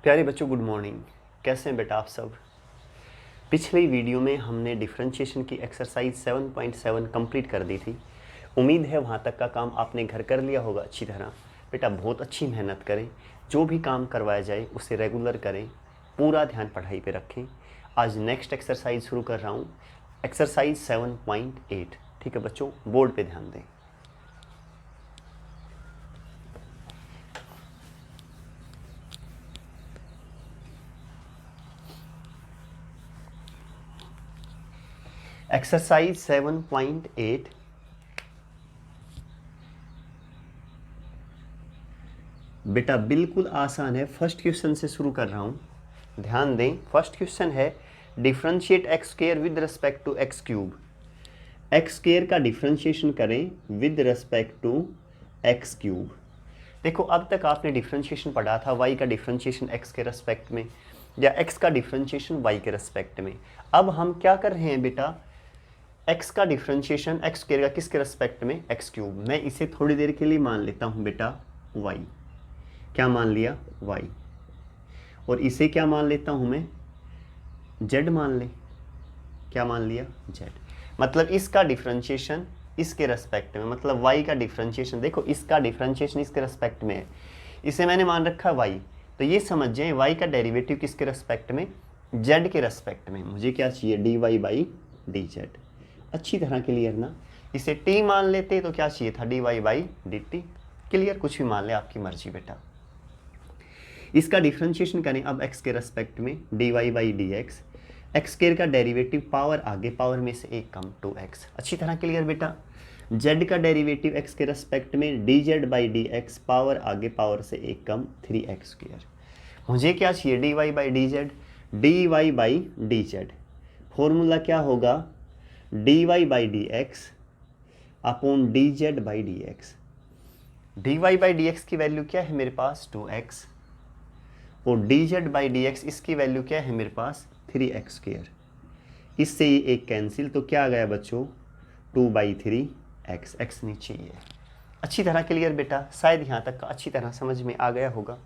प्यारे बच्चों good morning. कैसे हैं बेटा आप सब। पिछले वीडियो में हमने डिफरेंशिएशन की एक्सरसाइज 7.7 कंप्लीट कर दी थी। उम्मीद है वहाँ तक का काम आपने घर कर लिया होगा अच्छी तरह। बेटा बहुत अच्छी मेहनत करें, जो भी काम करवाया जाए उसे रेगुलर करें, पूरा ध्यान पढ़ाई पे रखें। आज नेक्स्ट एक्सरसाइज शुरू कर रहा हूँ, एक्सरसाइज 7.8। ठीक है बच्चों, बोर्ड पे ध्यान दें। एक्सरसाइज 7.8 बेटा बिल्कुल आसान है। फर्स्ट क्वेश्चन से शुरू कर रहा हूँ, ध्यान दें। फर्स्ट क्वेश्चन है differentiate X square with respect to x cube. X square का डिफरेंशिएशन करें with respect to x cube. देखो अब तक आपने डिफरेंशिएशन पढ़ा था वाई का डिफरेंशिएशन एक्स के रिस्पेक्ट में या एक्स का डिफरेंशिएशन वाई के रिस्पेक्ट में। अब हम क्या कर रहे हैं बेटा, एक्स का डिफरेंशिएशन एक्स स्क्वायर का किसके रिस्पेक्ट में, एक्स क्यूब। मैं इसे थोड़ी देर के लिए मान लेता हूँ बेटा वाई। क्या मान लिया, वाई। और इसे क्या मान लेता हूँ मैं, जेड मान ले। क्या मान लिया, जेड। मतलब इसका डिफरेंशिएशन इसके रेस्पेक्ट में, मतलब वाई का डिफरेंशिएशन। देखो इसका डिफरेंशिएशन इसके रेस्पेक्ट में है, इसे मैंने मान रखा वाई। तो ये समझ जाए वाई का डेरिवेटिव किसके रेस्पेक्ट में, जेड के रेस्पेक्ट में। मुझे क्या चाहिए, D Y by D z. अच्छी तरह क्लियर ना। इसे टी मान लेते तो क्या चाहिए था, d Y by d t. Clear, कुछ भी मान ले, आपकी मर्जी बेटा। इसका डिफरेंशिएशन करें अब एक्स के रेस्पेक्ट में, d Y by D x. X square का डेरिवेटिव पावर आगे, पावर में से एक कम, 2x। अच्छी तरह क्लियर बेटा। जेड का डेरिवेटिव एक्स के रेस्पेक्ट में d Z by D x, power आगे पावर से एक कम, 3x स्क्वायर। मुझे क्या चाहिए, D Y by D z, d Y by D z. Formula क्या होगा, d Y by D x upon D Z by D x. D Y by D x की वैल्यू क्या है मेरे पास, 2x। और d Z by D x इसकी value क्या है मेरे पास, 3x स्क्वायर। इससे ये एक कैंसिल, तो क्या आ गया बच्चों, 2/3x। x नीचे ही है। अच्छी तरह क्लियर बेटा, शायद यहाँ तक का अच्छी तरह समझ में आ गया होगा।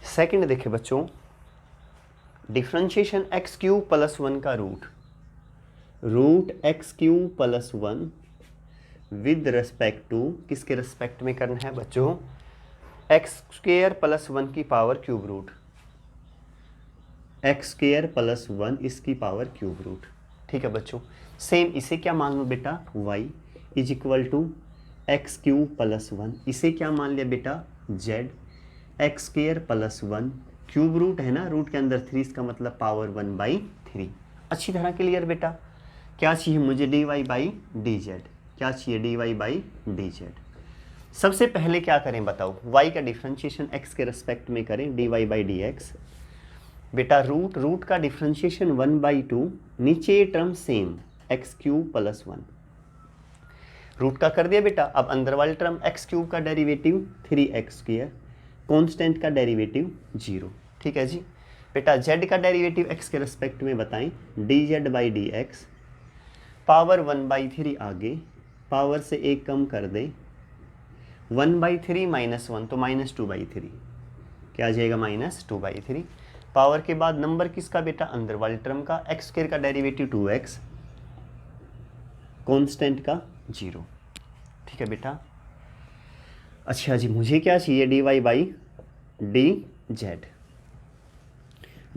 सेकंड देखे बच्चों, डिफरेंशिएशन एक्स क्यूब प्लस 1 का root x cube plus 1 with respect to, किसके रेस्पेक्ट में करना है बच्चों, एक्स स्क्वायर प्लस 1 की power cube root. X square plus 1 इसकी पावर क्यूब रूट। ठीक है बच्चों, सेम इसे क्या मान लो बेटा, y is equal to x cube plus 1। इसे क्या मान लिया बेटा, z। X square plus 1 cube root है ना, रूट के अंदर 3, इसका मतलब पावर 1/3। अच्छी तरह क्लियर बेटा। क्या चाहिए मुझे, d Y by D z. क्या चाहिए, D Y by D z. सबसे पहले क्या करें बताओ, y का डिफरेंशिएशन x के रेस्पेक्ट में करें, d Y by D x. बेटा रूट का डिफरेंशिएशन 1/2, नीचे ये term same, x cube plus 1। Root का कर दिया बेटा। अब अंदर वाली टर्म एक्स क्यूब का डेरिवेटिव 3x स्क्वायर, कॉन्स्टेंट का डेरिवेटिव 0। ठीक है जी बेटा। z का डेरिवेटिव x के रेस्पेक्ट में बताएं, D Z by D x, power 1/3 आगे, पावर से एक कम कर दें, 1/3 माइनस 1 तो -2/3। क्या आ जाएगा, -2/3। पावर के बाद नंबर किसका बेटा, अंदर वाली टर्म का, एक्स स्क्वायर का डेरिवेटिव 2x, कांस्टेंट का 0। ठीक है बेटा। अच्छा जी, मुझे क्या चाहिए, D Y by D z.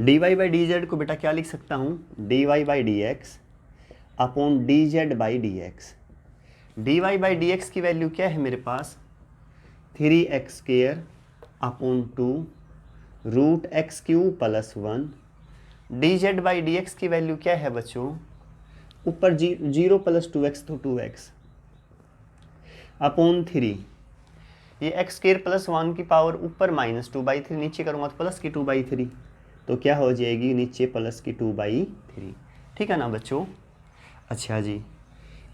D Y by D z को बेटा क्या लिख सकता हूँ, d Y by D x upon D Z by D x. D Y by D x की वैल्यू क्या है मेरे पास, 3x square upon 2 root x cube plus 1। D Z by D x की वैल्यू क्या है बच्चों, ऊपर 0 प्लस 2x तो 2x अपॉन 3। ये एक्स स्क्वायर प्लस 1 की पावर ऊपर -2/3, नीचे करूँगा तो प्लस की 2/3, तो क्या हो जाएगी, नीचे प्लस की 2/3। ठीक है ना बच्चों। अच्छा जी,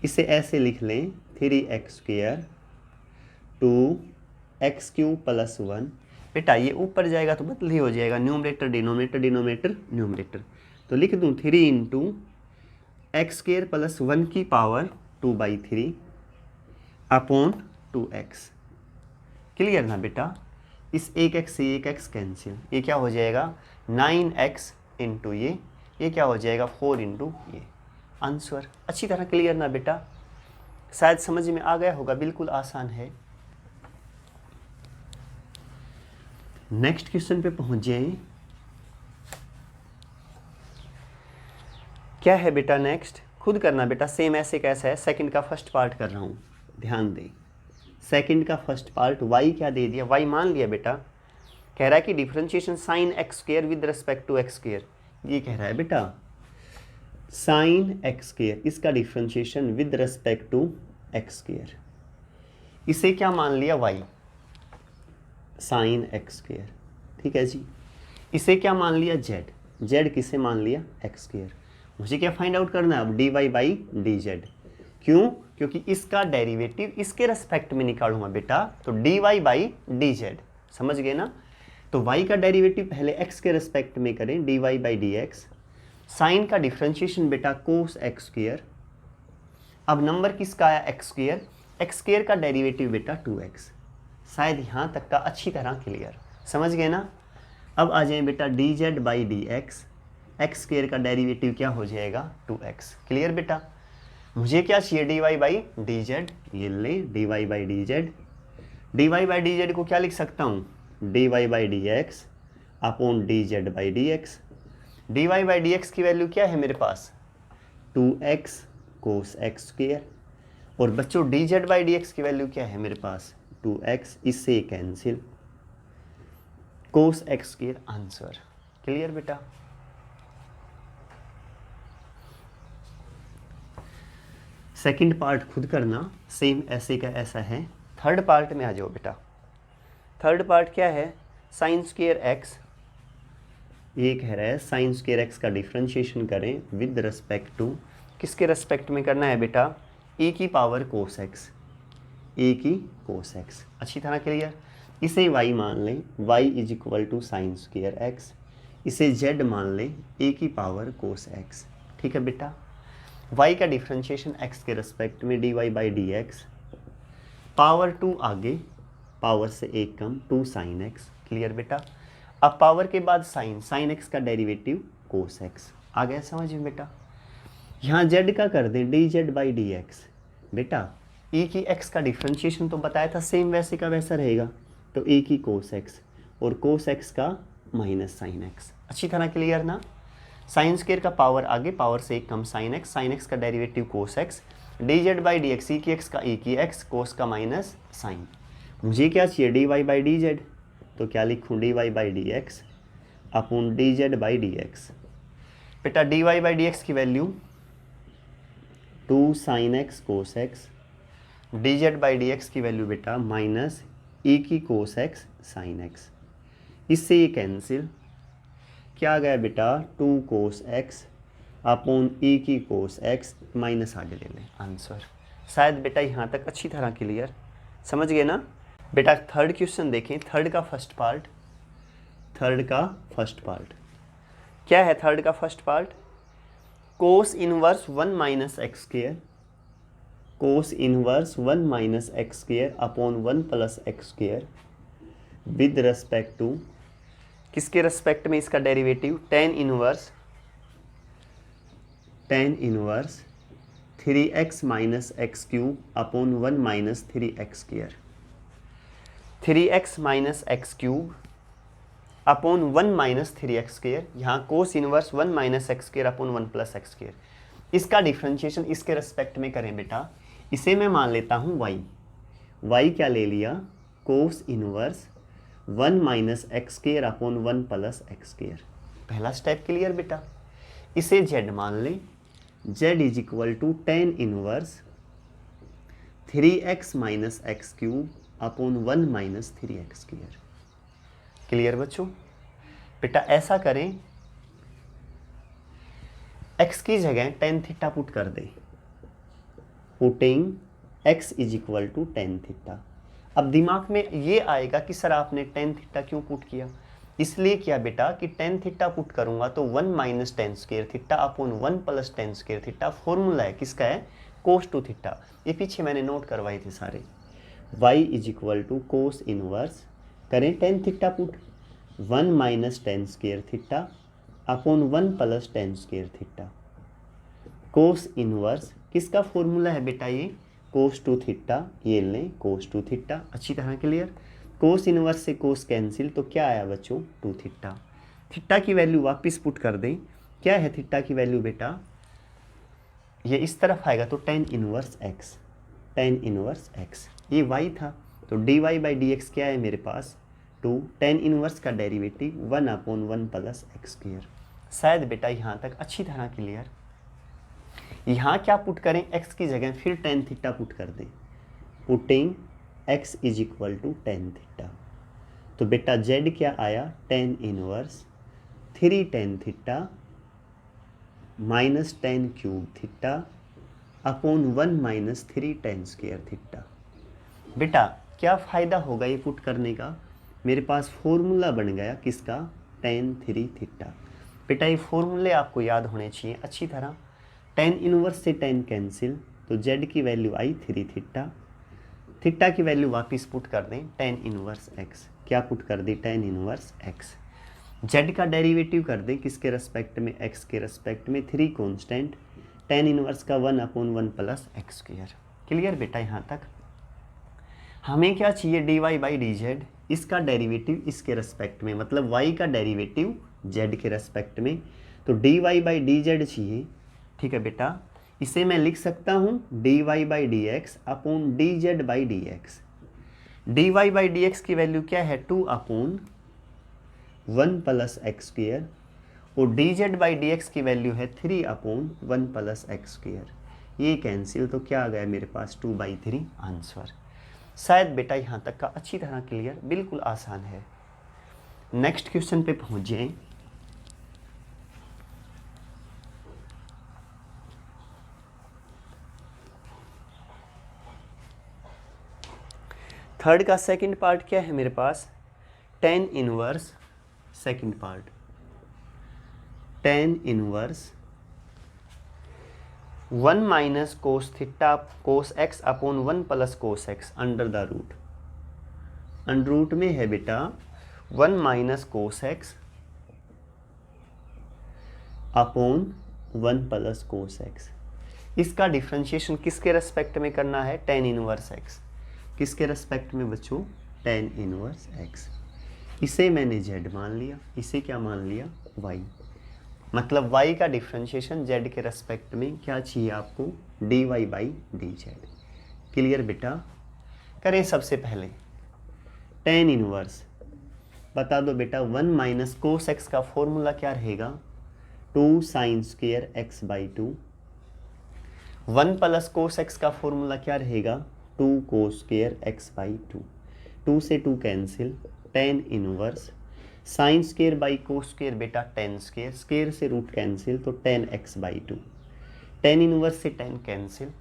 इसे ऐसे लिख लें, 3x square 2x cube plus 1। बेटा ये ऊपर जाएगा तो बदल ही हो जाएगा, न्यूमरेटर डिनोमिनेटर, डिनोमिनेटर न्यूमरेटर। तो लिख दूँ 3 × x स्क्वायर प्लस 1 की पावर 2/3 अपॉन 2x। क्लियर ना बेटा? इस एक एक्स से एक एक्स कैंसिल, ये क्या हो जाएगा 9x इंटू ये क्या हो जाएगा 4 इंटू ये। आंसर अच्छी तरह क्लियर ना बेटा? शायद समझ में आ गया होगा, बिल्कुल आसान है। नेक्स्ट क्वेश्चन पे पहुंच जाए। क्या है बेटा नेक्स्ट? खुद करना बेटा, सेम ऐसे कैसा है। सेकंड का फर्स्ट पार्ट कर रहा हूँ, ध्यान दें। सेकंड का फर्स्ट पार्ट y क्या दे दिया, y मान लिया बेटा। कह रहा है कि differentiation sine x square with respect to x square. ये कह रहा है बेटा साइन एक्स स्क्वायर, इसका differentiation with respect to x square. इसे क्या मान लिया y, साइन एक्स स्क्वायर। ठीक है जी। इसे क्या मान लिया z किसे मान लिया एक्स स्क्वायर। मुझे क्या फाइंड आउट करना है अब, dy बाई डी जेड। क्यों? क्योंकि इसका डेरिवेटिव इसके रेस्पेक्ट में निकालूंगा बेटा, तो dy बाई डी जेड। समझ गए ना? तो y का डेरिवेटिव पहले x के रेस्पेक्ट में करें, dy by D x. Sine का डिफ्रेंशिएशन बेटा कोस एक्स स्क्वायर। अब नंबर किसका आया एक्स स्क्वायर, एक्स स्क्वायर का डेरिवेटिव बेटा 2x। शायद यहाँ तक का अच्छी तरह क्लियर, समझ गए ना? अब आ जाए बेटा D Z by D x, x square का डेरिवेटिव क्या हो जाएगा 2x। क्लियर बेटा? मुझे क्या चाहिए dy बाई डी जेड, ये ले dy by D Z. dy by D z को क्या लिख सकता हूँ, dy by D x upon D Z by D x. dy by D x की वैल्यू क्या है मेरे पास 2x कोस एक्स स्क्वायर। और बच्चों D Z by D x की वैल्यू क्या है मेरे पास 2x, इससे कैंसिल कोस एक्स स्क्वायर। आंसर क्लियर बेटा? सेकंड पार्ट खुद करना, सेम ऐसे का ऐसा है। थर्ड पार्ट में आ जाओ बेटा। थर्ड पार्ट क्या है, साइन स्क्वायर एक्स। ये कह रहा है साइन स्क्वायर एक्स का डिफरेंशिएशन करें विद रिस्पेक्ट टू, किसके रिस्पेक्ट में करना है बेटा, e की पावर कोस एक्स, e की कोस एक्स। अच्छी तरह क्लियर? इसे y मान लें, y is equal to sine square x. इसे z मान लें, e की पावर कोस एक्स। ठीक है बेटा? y का डिफरेंशिएशन x के रेस्पेक्ट में dy by D x, power 2 आगे, पावर से एक कम 2 साइन एक्स। क्लियर बेटा? अब पावर के बाद साइन एक्स का डेरिवेटिव कोस एक्स। आ गया समझ में बेटा? यहाँ z का कर दें D Z by D x. बेटा e की x का डिफरेंशिएशन तो बताया था, सेम वैसे का वैसा रहेगा, तो e की कोस एक्स और कोस एक्स का माइनस साइन एक्स। अच्छी तरह क्लियर ना? साइन स्क्वायर का पावर आगे, पावर से एक कम साइन एक्स का derivative cos X, D Z by D X, E की एक्स का ई की एक्स, कोस का माइनस साइन। मुझे क्या चाहिए D Y by D Z, तो क्या लिखूँ D Y by D x upon D Z by D x. बेटा D Y by D x की value 2 sine X cos X, D Z by D x की value बेटा minus E की cos x sine x. इससे ये cancel, क्या गया बेटा 2 कोस एक्स अपॉन ई की कोस एक्स, माइनस आगे ले लें। आंसर शायद बेटा यहाँ तक अच्छी तरह क्लियर, समझ गए ना? बेटा थर्ड क्वेश्चन देखें, थर्ड का फर्स्ट पार्ट। थर्ड का फर्स्ट पार्ट क्या है? थर्ड का first part cos inverse 1 minus x square, cos inverse 1 minus x square upon 1 plus x square with respect to, किसके रेस्पेक्ट में इसका derivative, tan inverse 3x minus x cube upon 1 minus 3x square. 3x minus x cube upon 1 minus 3x square. यहाँ cos inverse 1 minus x square upon 1 plus x square. इसका differentiation इसके respect में करें बेटा। इसे मैं मान लेता हूँ y क्या ले लिया, cos inverse 1 minus x square upon 1 plus x square. पहला स्टेप क्लियर बेटा? इसे z मान लें, z is equal to tan inverse 3x minus x cube upon 1 minus 3x square. Clear बच्चों? बेटा ऐसा करें, x की जगह टेन थीटा पुट कर दें, putting x is equal to tan theta. अब दिमाग में ये आएगा कि सर आपने टेन थीटा क्यों पुट किया? इसलिए किया बेटा कि टेन थीटा पुट करूंगा तो 1 minus ten square theta upon 1 plus ten square theta formula है किसका है, कोस टू थीटा, ये पीछे मैंने नोट करवाए थे सारे। y is equal to cos inverse, करें tan theta put, 1 minus tan square theta upon 1 plus tan square theta. Cos inverse किसका फॉर्मूला है बेटा, ये कोस टू थीटा, ये लें कोस टू थीटा, अच्छी तरह क्लियर। कोस इनवर्स से कोस कैंसिल, तो क्या आया बच्चों, टू थीटा। थीटा की वैल्यू वापस पुट कर दें, क्या है थीटा की वैल्यू बेटा, ये इस तरफ आएगा तो ten inverse x, ten inverse x, ये y था तो dy बाई डी एक्स क्या है मेरे पास, टू, टेन इनवर्स का derivative 1 upon 1 plus x square. शायद बेटा यहाँ तक अच्छी तरह क्लियर। यहाँ क्या पुट करें, x की जगह फिर टेन थीटा पुट कर दें, putting x is equal to tan theta, तो बेटा z क्या आया, tan inverse 3 tan theta minus tan cube theta upon 1 minus 3 tan square theta. बेटा क्या फ़ायदा होगा ये पुट करने का, मेरे पास फॉर्मूला बन गया किसका, टेन 3 थीटा। बेटा ये फॉर्मूले आपको याद होने चाहिए अच्छी तरह। टेन इनवर्स से टेन कैंसिल, तो z की वैल्यू आई 3 थीटा, थीटा की वैल्यू वापस पुट कर दें टेन इनवर्स x, क्या पुट कर दी, टेन इनवर्स x। z का डेरिवेटिव कर दें किसके रेस्पेक्ट में, x के रेस्पेक्ट में, 3 कांस्टेंट, टेन इनवर्स का 1 upon 1 plus x square. Clear बेटा यहाँ तक। हमें क्या चाहिए, dy बाई डी जेड, इसका डेरिवेटिव इसके रेस्पेक्ट में, मतलब y का डेरिवेटिव z के रेस्पेक्ट में, तो dy बाई डी जेड चाहिए। ठीक है बेटा, इसे मैं लिख सकता हूँ dy by D x upon D Z by D x. dy by D x की वैल्यू क्या है, 2 अपॉन 1 प्लस एक्स स्क्वायर, और d Z by D x की वैल्यू है 3 अपॉन 1 प्लस एक्स स्क्वायर। ये कैंसिल, तो क्या आ गया मेरे पास 2/3 आंसर। शायद बेटा यहाँ तक का अच्छी तरह क्लियर, बिल्कुल आसान है। नेक्स्ट क्वेश्चन पे पहुँच जाएं। थर्ड का सेकंड पार्ट क्या है मेरे पास, tan inverse, second part tan inverse 1 minus cos theta cos X upon 1 plus cos X under the root. Under root में है बेटा 1 minus cos X upon 1 plus cos X. इसका डिफ्रेंशिएशन किसके रेस्पेक्ट में करना है, टेन इनवर्स एक्स, किसके respect में बच्चों, टेन इनवर्स एक्स। इसे मैंने z मान लिया, इसे क्या मान लिया, y, मतलब y का डिफ्रेंशिएशन z के रेस्पेक्ट में क्या चाहिए आपको, dy by D Z. Clear बेटा। करें सबसे पहले टेन इनवर्स, बता दो बेटा 1 माइनस कोस एक्स का फॉर्मूला क्या रहेगा, 2 sign square x by 2, 1 plus cos X का फॉर्मूला क्या रहेगा, 2 कोस स्क्वायर एक्स बाई 2, 2 से 2 cancel, tan inverse sine square by cos square बेटा टेन स्क्वायर, स्क्वायर से रूट कैंसिल, तो ten x by 2, tan inverse से टेन कैंसिल,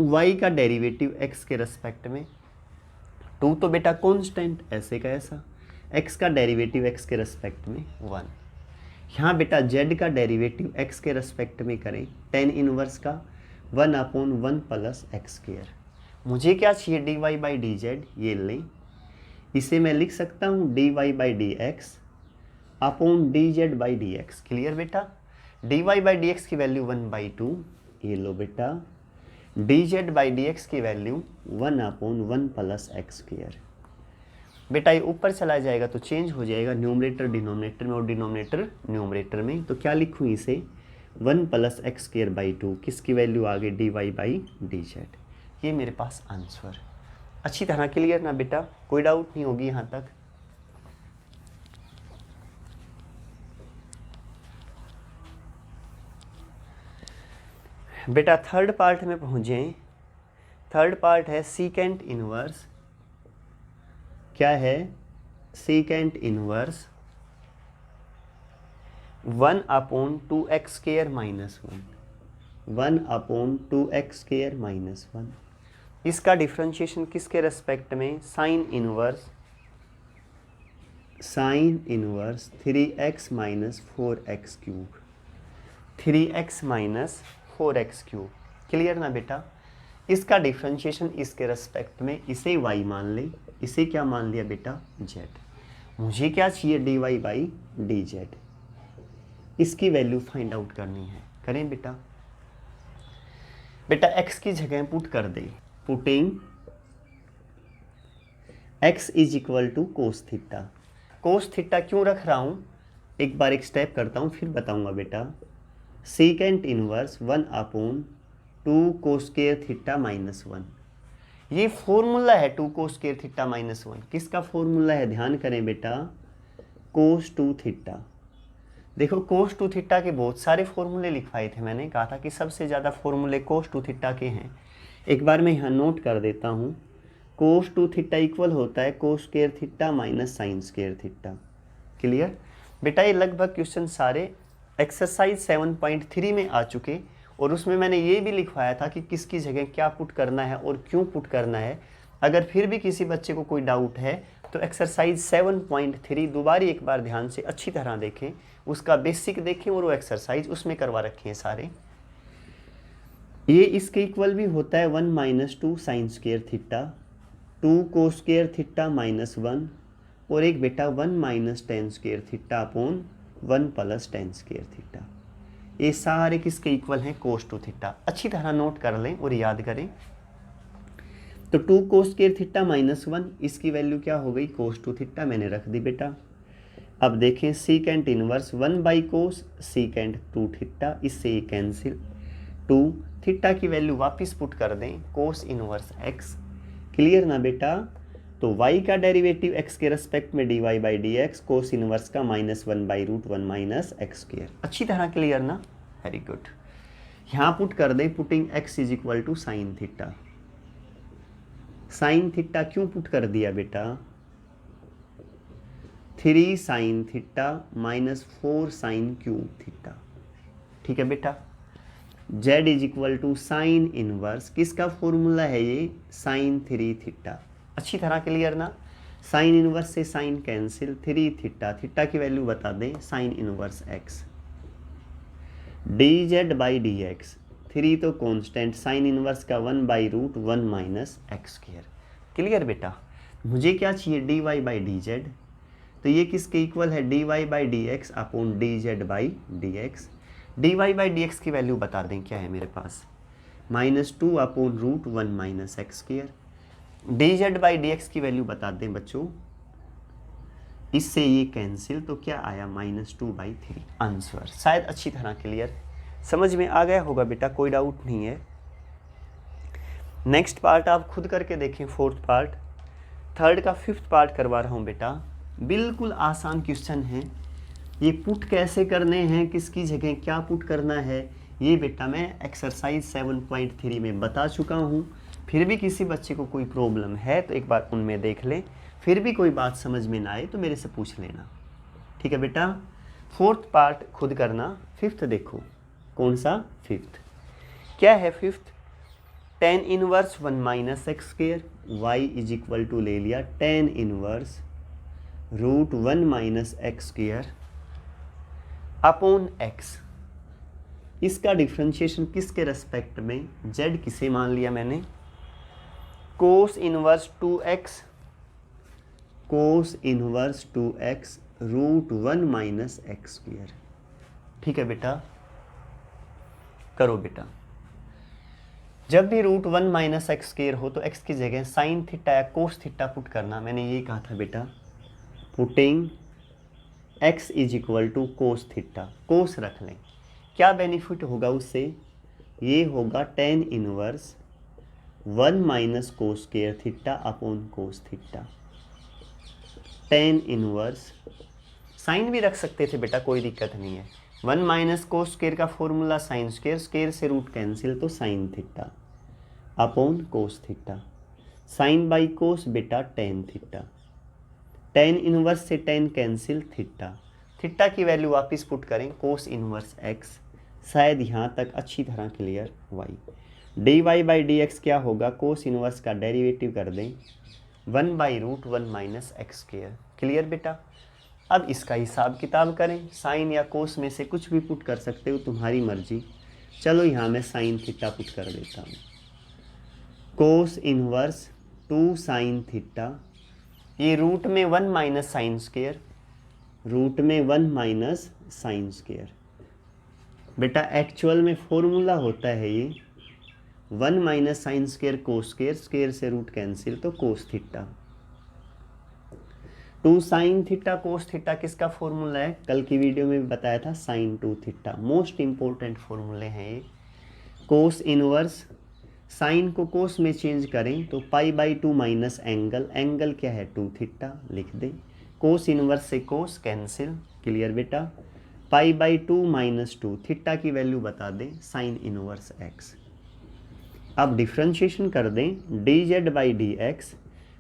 y का derivative x के रेस्पेक्ट में, 2 तो बेटा कॉन्स्टेंट ऐसे का ऐसा, x का डेरिवेटिव x के रेस्पेक्ट में 1। यहाँ बेटा z का डेरिवेटिव x के रेस्पेक्ट में करें, टेन इनवर्स का 1 अपॉन 1 प्लस एक्स स्क्वायर। मुझे क्या चाहिए, dy बाई डी जेड, ये लें, इसे मैं लिख सकता हूँ dy by D x upon D Z by D X. Clear बेटा। dy बाई डी एक्स की वैल्यू 1/2, ये लो बेटा, D Z by D x की value 1 upon 1 plus x square. बेटा ये ऊपर चला जाएगा तो चेंज हो जाएगा, न्यूमरेटर डिनोमिनेटर में और डिनोमिनेटर न्यूमरेटर में, तो क्या लिखूँ इसे 1 प्लस एक्स स्क्वायर बाई 2, किसकी वैल्यू आ गई, dy बाई डी जेड। ये मेरे पास आंसर। अच्छी तरह क्लियर ना बेटा, कोई डाउट नहीं होगी यहाँ तक। बेटा थर्ड पार्ट में पहुँचे। थर्ड पार्ट है सीकेंट इनवर्स, क्या है, secant inverse 1 upon 2x square minus 1, 1 upon 2x square minus 1। इसका डिफ्रेंशिएशन किसके रेस्पेक्ट में, sine inverse 3x minus 4x cube, 3x minus 4x cube. Clear ना बेटा। इसका डिफ्रेंशिएशन इसके रेस्पेक्ट में, इसे y मान ले, इसे क्या मान लिया बेटा z। मुझे क्या चाहिए dy बाई डी जेड, इसकी वैल्यू फाइंड आउट करनी है। करें बेटा। बेटा x की जगह पुट कर दे, putting x is equal to cos theta. Cos theta क्यों रख रहा हूँ, एक बार एक स्टेप करता हूँ फिर बताऊंगा बेटा। सीकेंट इनवर्स 1/2 कोस स्क्वायर थीटा माइनस 1, ये फॉर्मूला है 2 कोस स्क्वायर थीटा माइनस 1। किसका फॉर्मूला है, ध्यान करें बेटा, कोस 2 थीटा। देखो कोस 2 थीटा के बहुत सारे फॉर्मूले लिखवाए थे, मैंने कहा था कि सबसे ज़्यादा फॉर्मूले कोस 2 थीटा के हैं। एक बार मैं यहाँ नोट कर देता हूँ, कोस 2 थीटा इक्वल होता है कोस square theta minus sine square theta. Clear बेटा। ये लगभग क्वेश्चन सारे एक्सरसाइज 7.3 में आ चुके, और उसमें मैंने ये भी लिखवाया था कि किसकी जगह क्या पुट करना है और क्यों पुट करना है। अगर फिर भी किसी बच्चे को कोई डाउट है तो एक्सरसाइज 7.3 दोबारा एक बार ध्यान से अच्छी तरह देखें, उसका बेसिक देखें और वो एक्सरसाइज उसमें करवा रखे हैं सारे। ये इसके इक्वल भी होता है 1 - 2 साइन स्क्वायर थीटा, 2 कोस स्क्वायर थीटा माइनस 1, और एक बेटा 1 - tan square theta upon 1 + tan square theta. ये सारे किसके इक्वल हैं, कोस 2 थीटा। अच्छी तरह नोट कर लें और याद करें। तो 2 कोस स्क्वायर थीटा माइनस 1, इसकी वैल्यू क्या हो गई, कोस 2 थीटा, मैंने रख दी बेटा। अब देखें सीकेंट इनवर्स 1/कोस सीकेंट 2 थीटा, इससे ये कैंसिल, 2 थीटा की वैल्यू वापस पुट कर दें, कोस इनवर्स x। क्लियर ना बेटा। तो y का डेरिवेटिव x के रेस्पेक्ट में dy by D x, cos inverse का -1/√1 - x²। अच्छी तरह क्लियर ना, वेरी गुड। यहाँ पुट कर दें, putting x is equal to sine theta. Sine theta क्यों पुट कर दिया बेटा, 3 sine theta -4 sine cube theta. ठीक है बेटा। z is equal to sine inverse, किसका फॉर्मूला है ये, साइन 3 थीटा। अच्छी तरह क्लियर ना। साइन इनवर्स से साइन कैंसिल, 3 थीटा, थीटा की वैल्यू बता दें, sine inverse x। dz by D x, 3 तो कांस्टेंट, साइन इनवर्स का 1/√1 - x²। क्लियर बेटा। मुझे क्या चाहिए, dy बाई डी जेड, तो ये किसके इक्वल है, dy by D x upon dz by D x. dy by D x की वैल्यू बता दें क्या है मेरे पास, -2/√1 - x²। dz by D x की वैल्यू बता दें बच्चों, इससे ये कैंसिल, तो क्या आया, -2/3 आंसर। शायद अच्छी तरह क्लियर समझ में आ गया होगा बेटा, कोई डाउट नहीं है। नेक्स्ट पार्ट आप खुद करके देखें, 4th पार्ट। 3rd का 5th पार्ट करवा रहा हूँ बेटा, बिल्कुल आसान क्वेश्चन है। ये पुट कैसे करने हैं, किसकी जगह क्या पुट करना है, ये बेटा मैं एक्सरसाइज 7.3 में बता चुका हूँ। फिर भी किसी बच्चे को कोई प्रॉब्लम है तो एक बार उनमें देख लें, फिर भी कोई बात समझ में ना आए तो मेरे से पूछ लेना। ठीक है बेटा। 4th पार्ट खुद करना। 5th देखो, कौन सा 5th, क्या है 5th, tan inverse 1 - x², y is equal to ले लिया tan inverse √1 - x² upon x। इसका डिफ्रेंशिएशन किसके रेस्पेक्ट में, z किसे मान लिया मैंने, cos inverse 2x, cos inverse 2x √1 - x²। ठीक है बेटा, करो बेटा। जब भी √1 - x² हो तो x की जगह साइन थीटा या कोस थीटा पुट करना। मैंने ये कहा था बेटा, putting x is equal to cos theta, cos रख लें। क्या बेनिफिट होगा उससे, ये होगा tan inverse 1 - cos square theta upon cos theta. tan inverse, sine भी रख सकते थे बेटा, कोई दिक्कत नहीं है। 1 - कोस स्क्वायर का फॉर्मूला साइन स्क्वायर, स्क्वायर से रूट कैंसिल, तो sine theta upon cos theta. Sine by cos बेटा tan थीटा, tan इनवर्स से tan कैंसिल, थीटा। थीटा की वैल्यू वापस पुट करें, कोस इनवर्स x। शायद यहाँ तक अच्छी तरह clear, y। dy by D x क्या होगा, कोस इनवर्स का डेरिवेटिव कर दें, 1/√1 - x²। क्लियर बेटा। अब इसका हिसाब किताब करें, साइन या कोस में से कुछ भी पुट कर सकते हो, तुम्हारी मर्जी। चलो यहाँ मैं साइन थीटा पुट कर देता हूँ। कोस इनवर्स 2 साइन थीटा, ये रूट में 1 माइनस साइन स्क्वायर, रूट में 1 माइनस साइन स्क्वायर। बेटा एक्चुअल में फॉर्मूला होता है ये 1 minus sine square cos square, square से रूट कैंसिल, तो cos theta. 2 sine theta cos theta किसका फॉर्मूला है? कल की वीडियो में भी बताया था, साइन 2 थीटा। मोस्ट इंपॉर्टेंट फॉर्मूले हैं ये। कोस इनवर्स, साइन को कोस में चेंज करें तो π/2 माइनस एंगल, एंगल क्या है 2 थीटा, लिख दें। कोस इनवर्स से कोस कैंसिल, क्लियर बेटा। π/2 माइनस 2, थीटा की वैल्यू बता दें, साइन इनवर्स x। अब डिफ्रेंशिएशन कर दें, dz/dx।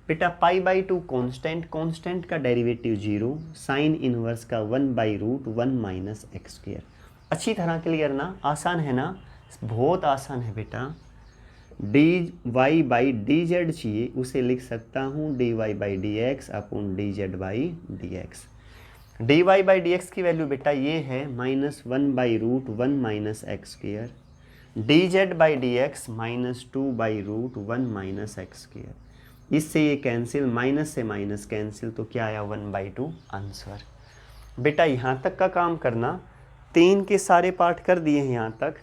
बेटा π/2 कांस्टेंट, कांस्टेंट का डेरिवेटिव 0, साइन इनवर्स का 1/√1 माइनस एक्स स्क्वायर। अच्छी तरह क्लियर ना, आसान है ना, बहुत आसान है बेटा। dy/dz चाहिए, उसे लिख सकता हूँ dy/dx अपॉन dz/dx। dy/dx की वैल्यू बेटा ये है -1/√1 minus x square, dz/dx -2/√1 minus x square. इससे ये कैंसिल, माइनस से माइनस कैंसिल, तो क्या आया 1/2 आंसर। बेटा यहाँ तक का काम करना, 3 के सारे पार्ट कर दिए हैं यहाँ तक।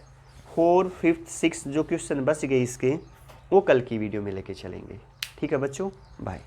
4, 5, 6 जो क्वेश्चन बच गए इसके, वो कल की वीडियो में लेके चलेंगे। ठीक है बच्चों, बाय।